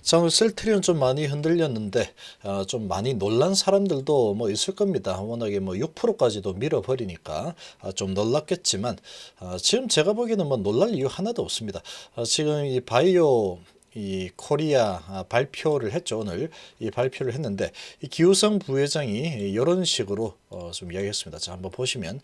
자, 오늘 셀트리온 좀 많이 흔들렸는데 좀 많이 놀란 사람들도 뭐 있을 겁니다. 워낙에 뭐 6%까지도 밀어버리니까 좀 놀랐겠지만 지금 제가 보기에는 뭐 놀랄 이유 하나도 없습니다. 지금 이 바이오 이 코리아 발표를 했죠. 오늘 이 발표를 했는데 이 기우성 부회장이 이런 식으로 좀 이야기했습니다. 자, 한번 보시면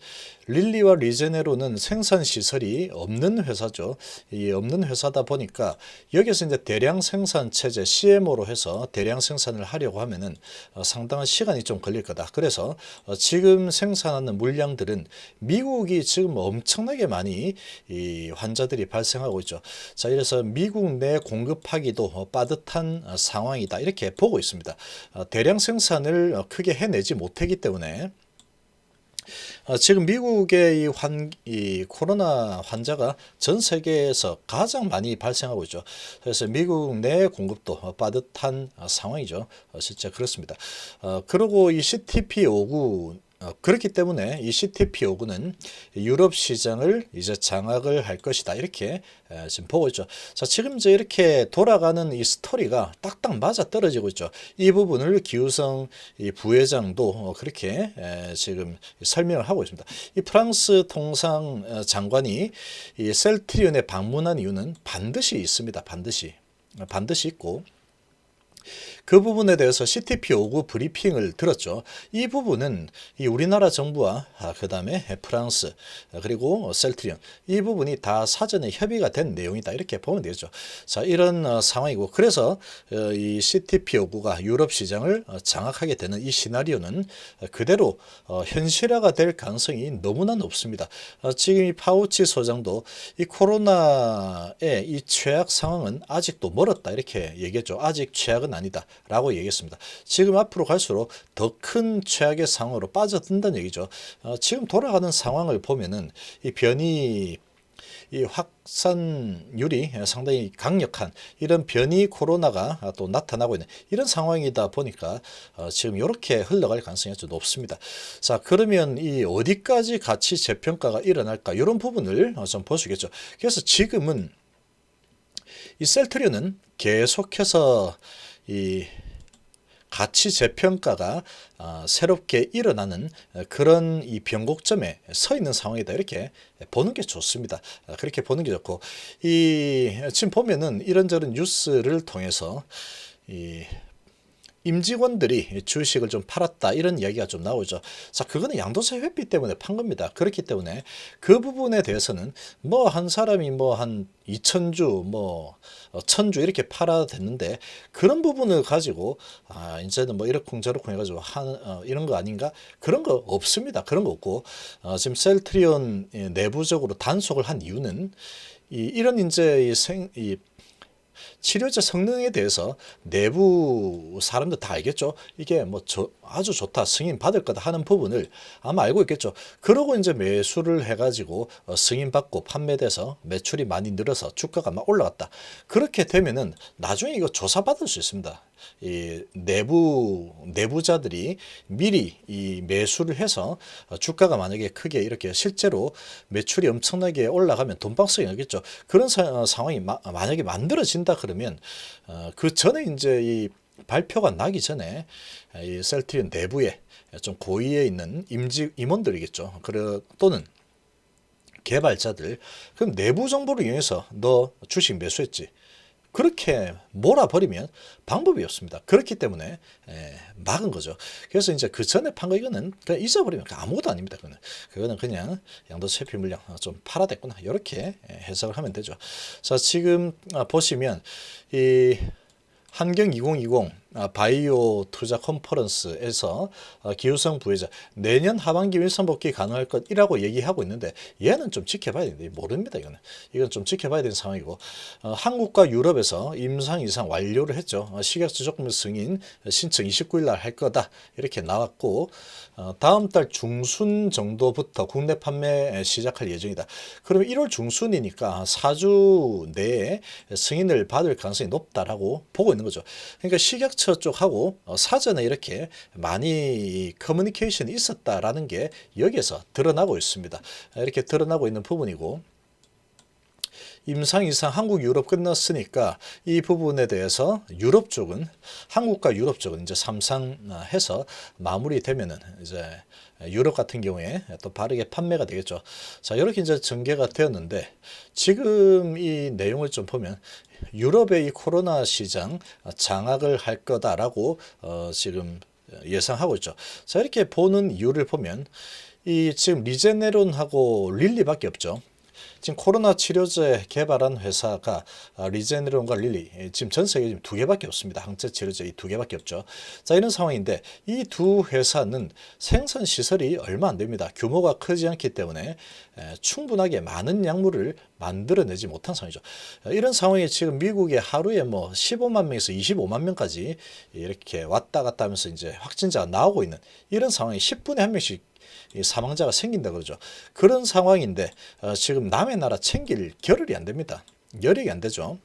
릴리와 리제네로는 생산 시설이 없는 회사죠. 이 없는 회사다 보니까 여기서 이제 대량 생산 체제 CMO로 해서 대량 생산을 하려고 하면은 상당한 시간이 좀 걸릴 거다. 그래서 지금 생산하는 물량들은 미국이 지금 엄청나게 많이 이 환자들이 발생하고 있죠. 자, 이래서 미국 내 공급하기도 빠듯한 상황이다. 이렇게 보고 있습니다. 대량 생산을 크게 해내지 못하기 때문에 지금 미국의 이 코로나 환자가 전 세계에서 가장 많이 발생하고 있죠. 그래서 미국 내 공급도 빠듯한 상황이죠. 실제 그렇습니다. 그리고 이 CTP59 그렇기 때문에 이 CTP59는 유럽 시장을 이제 장악을 할 것이다. 이렇게 지금 보고 있죠. 자, 지금 이제 이렇게 돌아가는 이 스토리가 딱딱 맞아 떨어지고 있죠. 이 부분을 기우성 이 부회장도 그렇게 지금 설명을 하고 있습니다. 이 프랑스 통상 장관이 이 셀트리온에 방문한 이유는 반드시 있습니다. 반드시 있고 그 부분에 대해서 CTP59 브리핑을 들었죠. 이 부분은 이 우리나라 정부와 그다음에 프랑스 그리고 셀트리온 이 부분이 다 사전에 협의가 된 내용이다. 이렇게 보면 되죠. 자, 이런 상황이고 그래서 이 CTP59가 유럽 시장을 장악하게 되는 이 시나리오는 그대로 현실화가 될 가능성이 너무나 높습니다. 지금 이 파우치 소장도 이 코로나의 이 최악 상황은 아직도 멀었다. 이렇게 얘기했죠. 아직 최악은 아니다. 라고 얘기했습니다. 지금 앞으로 갈수록 더 큰 최악의 상황으로 빠져든다는 얘기죠. 지금 돌아가는 상황을 보면은 이 변이 이 확산율이 상당히 강력한 이런 변이 코로나가 또 나타나고 있는 이런 상황이다 보니까 지금 이렇게 흘러갈 가능성이 아주 높습니다. 자, 그러면 이 어디까지 가치 재평가가 일어날까 이런 부분을 좀 볼 수 있겠죠. 그래서 지금은 이 셀트리온은 계속해서 이 가치 재평가가 새롭게 일어나는 그런 이 변곡점에 서 있는 상황이다. 이렇게 보는 게 좋습니다. 그렇게 보는 게 좋고 이 지금 보면은 이런저런 뉴스를 통해서 이 임직원들이 주식을 좀 팔았다 이런 이야기가 좀 나오죠. 자, 그거는 양도세 회피 때문에 판 겁니다. 그렇기 때문에 그 부분에 대해서는 뭐 한 사람이 뭐 한 2,000주 뭐 1,000주 이렇게 팔아댔는데 그런 부분을 가지고 이제는 뭐 이러쿵저러쿵 해가지고 이런 거 아닌가 그런 거 없습니다. 그런 거 없고 지금 셀트리온 내부적으로 단속을 한 이유는 이런 이제 이 치료제 성능에 대해서 내부 사람들 다 알겠죠. 이게 뭐 아주 좋다, 승인 받을 거다 하는 부분을 아마 알고 있겠죠. 그러고 이제 매수를 해가지고 승인 받고 판매돼서 매출이 많이 늘어서 주가가 막 올라갔다. 그렇게 되면은 나중에 이거 조사받을 수 있습니다. 이 내부자들이 미리 이 매수를 해서 주가가 만약에 크게 이렇게 실제로 매출이 엄청나게 올라가면 돈방석이 나겠죠. 그런 상황이 만약에 만들어진다 그러면 그 전에 이제 이 발표가 나기 전에 이 셀트리온 내부에 좀 고위에 있는 임원들이겠죠. 또는 개발자들 그럼 내부 정보를 이용해서 너 주식 매수했지. 그렇게 몰아버리면 방법이 없습니다. 그렇기 때문에 막은 거죠. 그래서 이제 그 전에 판 거 이거는 그냥 잊어버리면 아무것도 아닙니다. 그거는 그냥 양도세 회피 물량 좀 팔아댔구나 이렇게 해석을 하면 되죠. 자, 지금 보시면 이 환경 2020 바이오 투자 컨퍼런스에서 기우성 부회장 내년 하반기 wilson 복귀 가능할 것이라고 얘기하고 있는데 얘는 좀 지켜봐야 되는데 모릅니다. 이건 좀 지켜봐야 되는 상황이고 한국과 유럽에서 임상 이상 완료를 했죠. 식약처 조금 승인 신청 29일 날 할 거다 이렇게 나왔고 다음 달 중순 정도부터 국내 판매 시작할 예정이다. 그러면 1월 중순이니까 4주 내에 승인을 받을 가능성이 높다라고 보고 있는 거죠. 그러니까 식약처 쪽하고 사전에 이렇게 많이 커뮤니케이션이 있었다라는 게 여기에서 드러나고 있습니다. 이렇게 드러나고 있는 부분이고 임상 이상 한국 유럽 끝났으니까 이 부분에 대해서 유럽 쪽은 한국과 유럽 쪽은 이제 삼상해서 마무리되면은 이제 유럽 같은 경우에 또 빠르게 판매가 되겠죠. 자, 이렇게 이제 전개가 되었는데 지금 이 내용을 좀 보면 유럽의 이 코로나 시장 장악을 할 거다라고 지금 예상하고 있죠. 자, 이렇게 보는 이유를 보면 이 지금 리제네론하고 릴리밖에 없죠. 지금 코로나 치료제 개발한 회사가 리제네론과 릴리 지금 전 세계에 두 개밖에 없습니다. 항체 치료제 이 두 개밖에 없죠. 자, 이런 상황인데 이 두 회사는 생산 시설이 얼마 안 됩니다. 규모가 크지 않기 때문에 충분하게 많은 약물을 만들어내지 못한 상황이죠. 이런 상황에 지금 미국에 하루에 뭐 15만 명에서 25만 명까지 이렇게 왔다 갔다 하면서 이제 확진자가 나오고 있는 이런 상황이 10분에 한 명씩 사망자가 생긴다 그러죠. 그런 상황인데 지금 남의 나라 챙길 겨를이 안 됩니다. 여력이 안 되죠.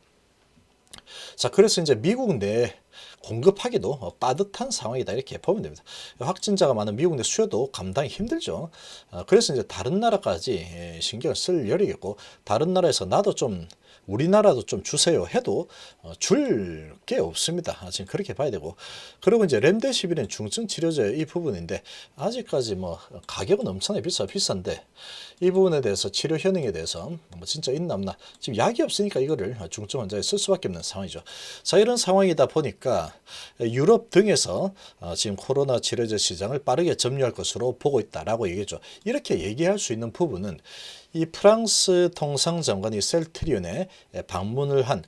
자, 그래서 이제 미국 내 공급하기도 빠듯한 상황이다 이렇게 보면 됩니다. 확진자가 많은 미국 내 수요도 감당이 힘들죠. 그래서 이제 다른 나라까지 신경을 쓸 여력이 없고 다른 나라에서 나도 좀 우리나라도 좀 주세요 해도 줄 게 없습니다. 지금 그렇게 봐야 되고 그리고 이제 렘데시비르는 중증 치료제 이 부분인데 아직까지 뭐 가격은 엄청나게 비싼데 이 부분에 대해서 치료 효능에 대해서 뭐 진짜 있나 없나 지금 약이 없으니까 이거를 중증 환자에 쓸 수밖에 없는 상황이죠. 자, 이런 상황이다 보니까 유럽 등에서 지금 코로나 치료제 시장을 빠르게 점유할 것으로 보고 있다라고 얘기했죠. 이렇게 얘기할 수 있는 부분은 이 프랑스 통상장관이 셀트리온에 방문을 한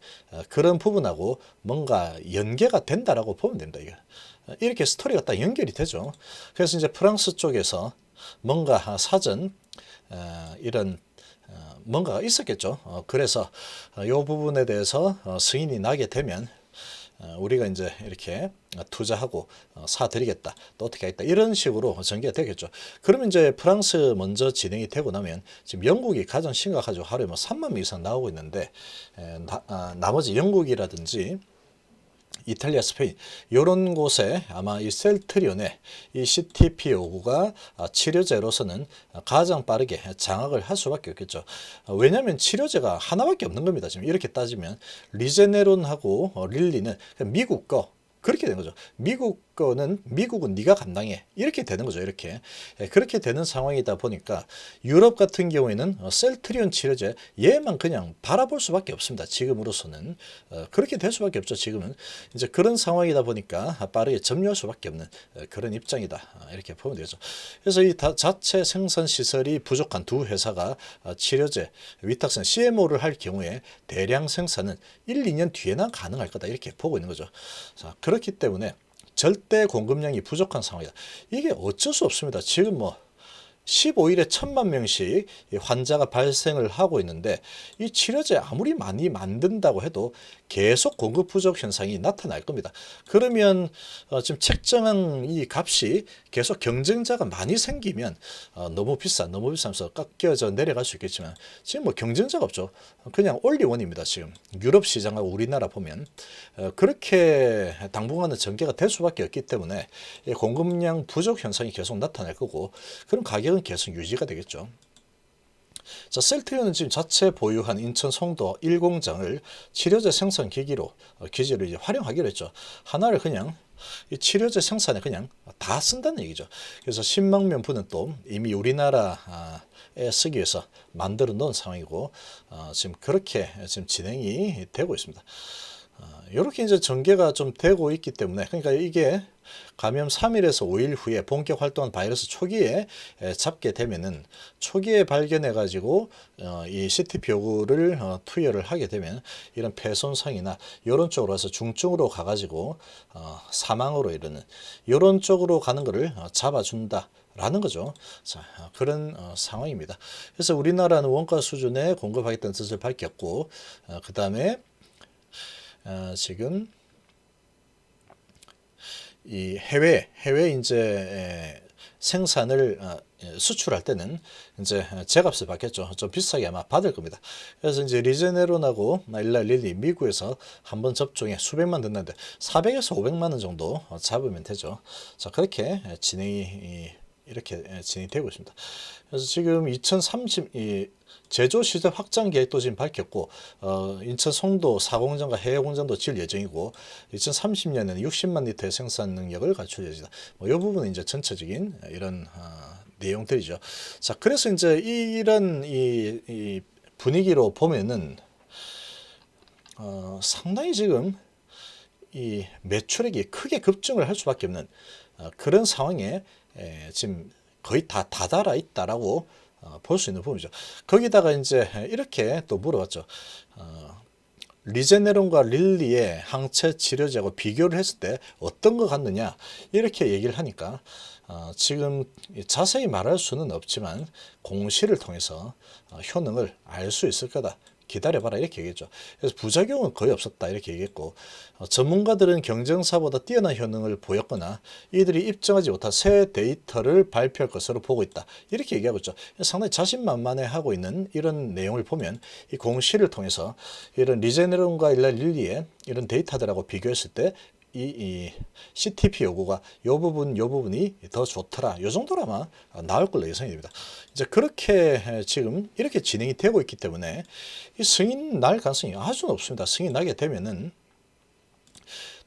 그런 부분하고 뭔가 연계가 된다라고 보면 됩니다. 이렇게 스토리가 딱 연결이 되죠. 그래서 이제 프랑스 쪽에서 뭔가 사전 이런 뭔가가 있었겠죠. 그래서 이 부분에 대해서 승인이 나게 되면 우리가 이제 이렇게 투자하고 사드리겠다 또 어떻게 하겠다 이런 식으로 전개가 되겠죠. 그러면 이제 프랑스 먼저 진행이 되고 나면 지금 영국이 가장 심각하죠. 하루에 뭐 3만 명 이상 나오고 있는데 나머지 영국이라든지 이탈리아, 스페인 이런 곳에 아마 이 셀트리온의 이 CTP59가 치료제로서는 가장 빠르게 장악을 할 수밖에 없겠죠. 왜냐하면 치료제가 하나밖에 없는 겁니다. 지금 이렇게 따지면 리제네론하고 릴리는 미국 거 그렇게 된 거죠. 미국 거는 미국은 네가 감당해 이렇게 되는 거죠. 이렇게 그렇게 되는 상황이다 보니까 유럽 같은 경우에는 셀트리온 치료제 얘만 그냥 바라볼 수밖에 없습니다. 지금으로서는 그렇게 될 수밖에 없죠. 지금은 이제 그런 상황이다 보니까 빠르게 점유할 수밖에 없는 그런 입장이다 이렇게 보면 되죠. 그래서 이 자체 생산 시설이 부족한 두 회사가 치료제 위탁생 CMO를 할 경우에 대량 생산은 1, 2년 뒤에나 가능할 거다 이렇게 보고 있는 거죠. 자, 그렇기 때문에 절대 공급량이 부족한 상황이다. 이게 어쩔 수 없습니다. 지금 뭐 15일에 1,000만 명씩 환자가 발생을 하고 있는데 이 치료제 아무리 많이 만든다고 해도 계속 공급 부족 현상이 나타날 겁니다. 그러면 지금 책정한 이 값이 계속 경쟁자가 많이 생기면 너무 비싸면서 깎여져 내려갈 수 있겠지만 지금 뭐 경쟁자가 없죠. 그냥 올리원입니다. 지금 유럽 시장하고 우리나라 보면 그렇게 당분간은 전개가 될 수밖에 없기 때문에 공급량 부족 현상이 계속 나타날 거고 그럼 가격은 계속 유지가 되겠죠. 자, 셀트리온은 지금 자체 보유한 인천 송도 1공장을 치료제 생산 기지로 이제 활용하기로 했죠. 하나를 그냥 이 치료제 생산에 그냥 다 쓴다는 얘기죠. 그래서 10만 명분은 또 이미 우리나라에 쓰기 위해서 만들어 놓은 상황이고 지금 그렇게 지금 진행이 되고 있습니다. 이렇게 이제 전개가 좀 되고 있기 때문에 그러니까 이게 감염 3일에서 5일 후에 본격 활동한 바이러스 초기에 잡게 되면은 초기에 발견해 가지고 이 CTP59를 투여를 하게 되면 이런 폐손상이나 이런 쪽으로 해서 중증으로 가 가지고 사망으로 이르는 이런 쪽으로 가는 거를 잡아준다. 라는 거죠. 자, 그런 상황입니다. 그래서 우리나라는 원가 수준에 공급하겠다는 뜻을 밝혔고 그 다음에 지금 이 해외 이제 생산을 수출할 때는 이제 제값을 받겠죠. 좀 비싸게 아마 받을 겁니다. 그래서 이제 리제네론하고 일라릴리 미국에서 한번 접종에 수백만 든다는데 400에서 500만 원 정도 잡으면 되죠. 자, 그렇게 진행이 이렇게 진행되고 있습니다. 그래서 지금 2030 제조 시설 확장 계획도 지금 밝혔고, 인천 송도 4공장과 해외 공장도 지을 예정이고, 2030년에는 60만 리터의 생산 능력을 갖출 예정이다. 이 부분은 이제 전체적인 이런 내용들이죠. 자, 그래서 이제 이런 이 분위기로 보면은 상당히 지금 이 매출액이 크게 급증을 할 수밖에 없는 그런 상황에 지금 거의 다 다다라 있다라고 볼 수 있는 부분이죠. 거기다가 이제 이렇게 또 물어봤죠. 리제네론과 릴리의 항체 치료제하고 비교를 했을 때 어떤 것 같느냐 이렇게 얘기를 하니까 지금 자세히 말할 수는 없지만 공시를 통해서 효능을 알 수 있을 거다. 기다려봐라 이렇게 얘기했죠. 그래서 부작용은 거의 없었다 이렇게 얘기했고, 전문가들은 경쟁사보다 뛰어난 효능을 보였거나 이들이 입증하지 못한 새 데이터를 발표할 것으로 보고 있다 이렇게 얘기하고 있죠. 상당히 자신만만해하고 있는 이런 내용을 보면 이 공시를 통해서 이런 리제네론과 릴리의 이런 데이터들하고 비교했을 때 이 CTP 요구가 요 부분이 더 좋더라. 요 정도라면 나올 걸로 예상이 됩니다. 이제 그렇게 지금 이렇게 진행이 되고 있기 때문에 이 승인 날 가능성이 아주 높습니다. 승인 나게 되면은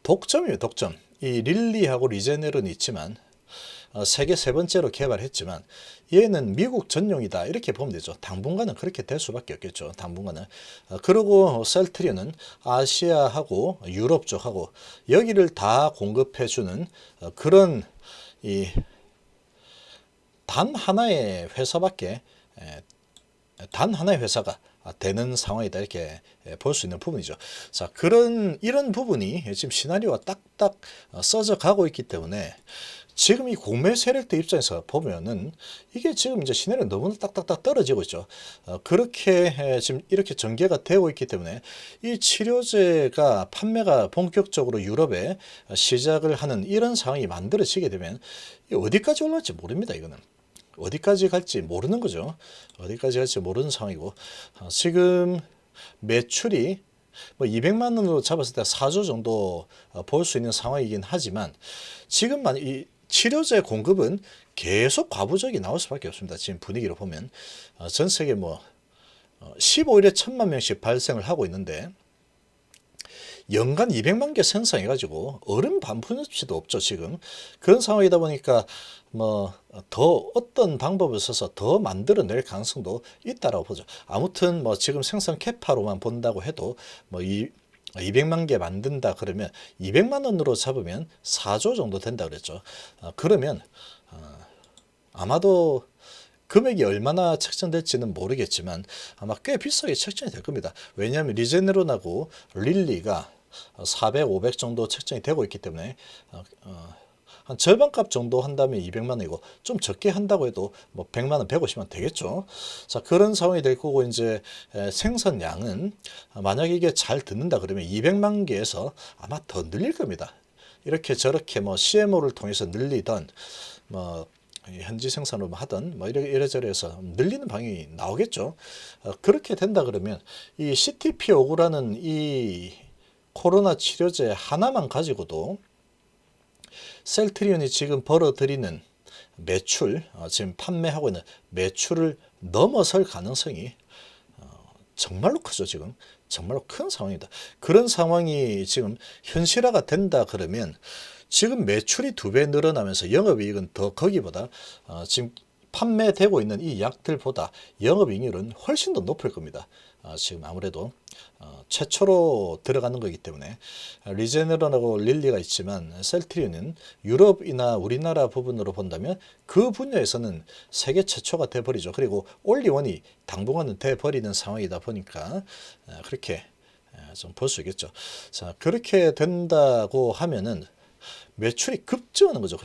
독점이에요, 독점. 이 릴리하고 리제네론이 있지만 세계 세 번째로 개발했지만 얘는 미국 전용이다 이렇게 보면 되죠. 당분간은 그렇게 될 수밖에 없겠죠. 당분간은. 그리고 셀트리온은 아시아하고 유럽 쪽하고 여기를 다 공급해주는 그런 이 단 하나의 회사밖에 단 하나의 회사가 되는 상황이다 이렇게 볼 수 있는 부분이죠. 자, 이런 부분이 지금 시나리오가 딱딱 써져 가고 있기 때문에 지금 이 공매 세력들 입장에서 보면은 이게 지금 이제 시나리오 너무나 딱딱딱 떨어지고 있죠. 그렇게 지금 이렇게 전개가 되고 있기 때문에 이 치료제가 판매가 본격적으로 유럽에 시작을 하는 이런 상황이 만들어지게 되면 어디까지 올라갈지 모릅니다. 이거는. 어디까지 갈지 모르는 거죠. 어디까지 갈지 모르는 상황이고, 지금 매출이 뭐 200만 원으로 잡았을 때 4조 정도 볼 수 있는 상황이긴 하지만 지금 이 치료제 공급은 계속 과부적이 나올 수밖에 없습니다. 지금 분위기로 보면 전 세계 뭐 15일에 1000만 명씩 발생을 하고 있는데 연간 200만 개 생산해가지고 얼음 반푼업치도 없죠 지금. 그런 상황이다 보니까 뭐 더 어떤 방법을 써서 더 만들어낼 가능성도 있다라고 보죠. 아무튼 뭐 지금 생산 캐파로만 본다고 해도 뭐 200만 개 만든다 그러면 200만 원으로 잡으면 4조 정도 된다 그랬죠. 그러면 아마도 금액이 얼마나 책정될지는 모르겠지만 아마 꽤 비싸게 책정이 될 겁니다. 왜냐하면 리제네론하고 릴리가 400, 500 정도 책정이 되고 있기 때문에 한 절반값 정도 한다면 200만 원이고 좀 적게 한다고 해도 뭐 100만 원, 150만 원 되겠죠. 자, 그런 상황이 될 거고 이제 생산량은 만약에 이게 잘 듣는다 그러면 200만 개에서 아마 더 늘릴 겁니다. 이렇게 저렇게 뭐 CMO를 통해서 늘리던 뭐 현지 생산으로 하던 뭐 이래저래 해서 늘리는 방향이 나오겠죠. 그렇게 된다 그러면 이 CTP59라는 이 코로나 치료제 하나만 가지고도 셀트리온이 지금 벌어들이는 매출, 지금 판매하고 있는 매출을 넘어설 가능성이 정말로 크죠. 지금 정말로 큰 상황이다. 그런 상황이 지금 현실화가 된다 그러면 지금 매출이 2배 늘어나면서 영업이익은 더 거기보다 지금 판매되고 있는 이 약들보다 영업이익률은 훨씬 더 높을 겁니다. 지금 아무래도 최초로 들어가는 거기 때문에 리제네론하고 릴리가 있지만 셀트리온은 유럽이나 우리나라 부분으로 본다면 그 분야에서는 세계 최초가 돼버리죠. 그리고 올리원이 당분간은 돼버리는 상황이다 보니까 그렇게 좀 볼 수 있겠죠. 자, 그렇게 된다고 하면은 매출이 급증하는 거죠.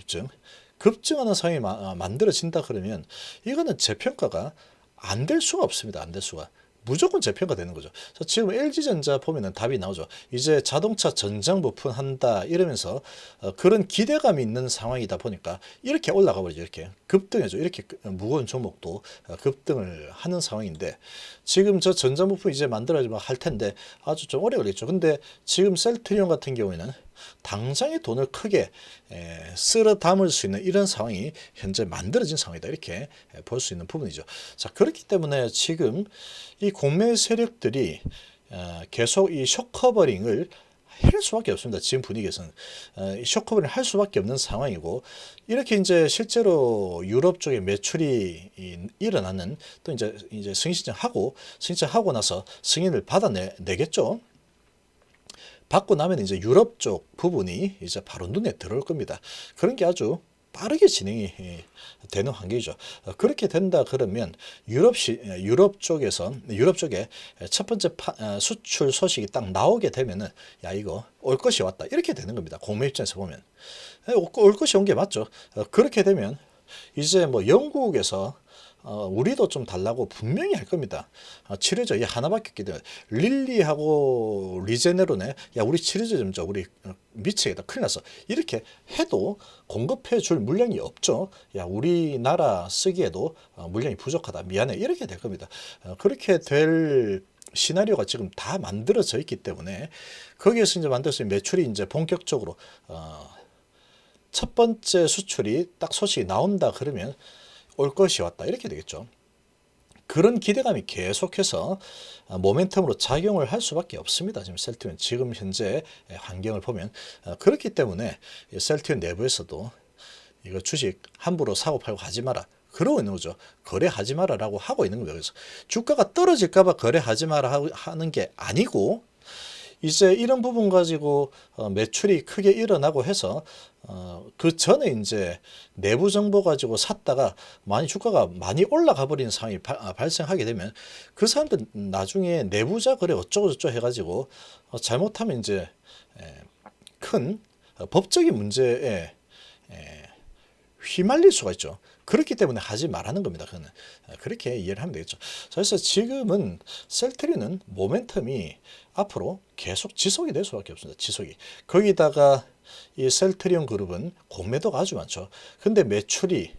급증하는 상황이 만들어진다 그러면 이거는 재평가가 안 될 수가 없습니다. 안 될 수가. 무조건 재평가 되는 거죠. 지금 LG전자 보면은 답이 나오죠. 이제 자동차 전장 부품 한다 이러면서 그런 기대감이 있는 상황이다 보니까 이렇게 올라가 버리죠. 이렇게 급등해죠. 이렇게 무거운 종목도 급등을 하는 상황인데 지금 저 전장 부품 이제 만들어지면 할 텐데 아주 좀 오래 걸리죠. 근데 지금 셀트리온 같은 경우에는 당장의 돈을 크게 쓸어 담을 수 있는 이런 상황이 현재 만들어진 상황이다. 이렇게 볼 수 있는 부분이죠. 자, 그렇기 때문에 지금 이 공매 세력들이 계속 이 숏커버링을 할 수밖에 없습니다. 지금 분위기에서는 이 숏커버링을 할 수밖에 없는 상황이고, 이렇게 이제 실제로 유럽 쪽에 매출이 일어나는, 또 이제 승인 신청하고 나서 승인을 받아내겠죠. 받고 나면 이제 유럽 쪽 부분이 이제 바로 눈에 들어올 겁니다. 그런 게 아주 빠르게 진행이 되는 환경이죠. 그렇게 된다 그러면 유럽 쪽에 첫 번째 수출 소식이 딱 나오게 되면은, 야, 이거 올 것이 왔다, 이렇게 되는 겁니다. 공매 입장에서 보면 올 것이 온 게 맞죠. 그렇게 되면 이제 뭐 영국에서 우리도 좀 달라고 분명히 할 겁니다. 치료제 이 하나밖에 없기 때문에 릴리하고 리제네론에, 야, 우리 치료제 좀 줘, 우리 미치겠다, 큰일 났어, 이렇게 해도 공급해 줄 물량이 없죠. 야, 우리나라 쓰기에도 물량이 부족하다, 미안해, 이렇게 될 겁니다. 그렇게 될 시나리오가 지금 다 만들어져 있기 때문에, 거기에서 이제 만들어진 매출이 이제 본격적으로 첫 번째 수출이 딱 소식이 나온다 그러면 올 것이 왔다, 이렇게 되겠죠. 그런 기대감이 계속해서 모멘텀으로 작용을 할 수밖에 없습니다. 지금 셀트리온 지금 현재 환경을 보면. 그렇기 때문에 셀트리온 내부에서도 이거 주식 함부로 사고 팔고 하지 마라, 그러고 있는 거죠. 거래하지 마라라고 하고 있는 거예요. 그래서 주가가 떨어질까 봐 거래하지 마라 하는 게 아니고, 이제 이런 부분 가지고 매출이 크게 일어나고 해서 그 전에 이제 내부 정보 가지고 샀다가 주가가 많이 올라가 버리는 상황이 발생하게 되면, 그 사람들 나중에 내부자 거래 어쩌고 저쩌고 해가지고 잘못하면 이제 큰 법적인 문제에 휘말릴 수가 있죠. 그렇기 때문에 하지 말라는 겁니다. 그거는 그렇게 이해를 하면 되겠죠. 그래서 지금은 셀트리온은 모멘텀이 앞으로 계속 지속이 될 수밖에 없습니다. 지속이. 거기다가 이 셀트리온 그룹은 공매도가 아주 많죠. 근데 매출이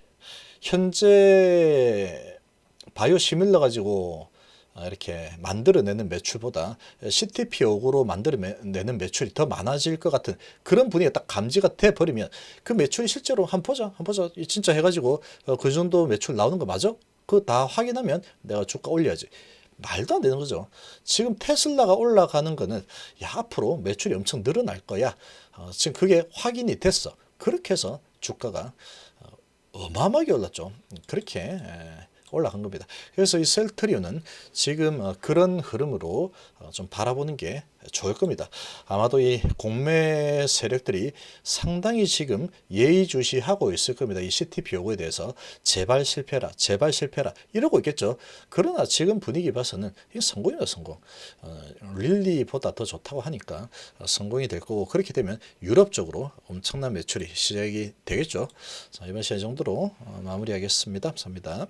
현재 바이오시밀러 가지고 이렇게 만들어내는 매출보다 CTP-5로 만들어내는 매출이 더 많아질 것 같은 그런 분위기가 딱 감지가 돼 버리면, 그 매출이 실제로 한번 보자 진짜 해가지고 그 정도 매출 나오는 거 맞아? 그거 다 확인하면 내가 주가 올려야지. 말도 안 되는 거죠. 지금 테슬라가 올라가는 거는, 야, 앞으로 매출이 엄청 늘어날 거야, 지금 그게 확인이 됐어. 그렇게 해서 주가가 어마어마하게 올랐죠. 그렇게 올라간 겁니다. 그래서 이 셀트리온은 지금 그런 흐름으로 좀 바라보는 게 좋을 겁니다. 아마도 이 공매 세력들이 상당히 지금 예의주시하고 있을 겁니다. 이 CTP 요구에 대해서 제발 실패라, 제발 실패라 이러고 있겠죠. 그러나 지금 분위기 봐서는 이 성공이다, 성공. 릴리보다 더 좋다고 하니까 성공이 될 거고, 그렇게 되면 유럽 쪽으로 엄청난 매출이 시작이 되겠죠. 자, 이번 시간 정도로 마무리하겠습니다. 감사합니다.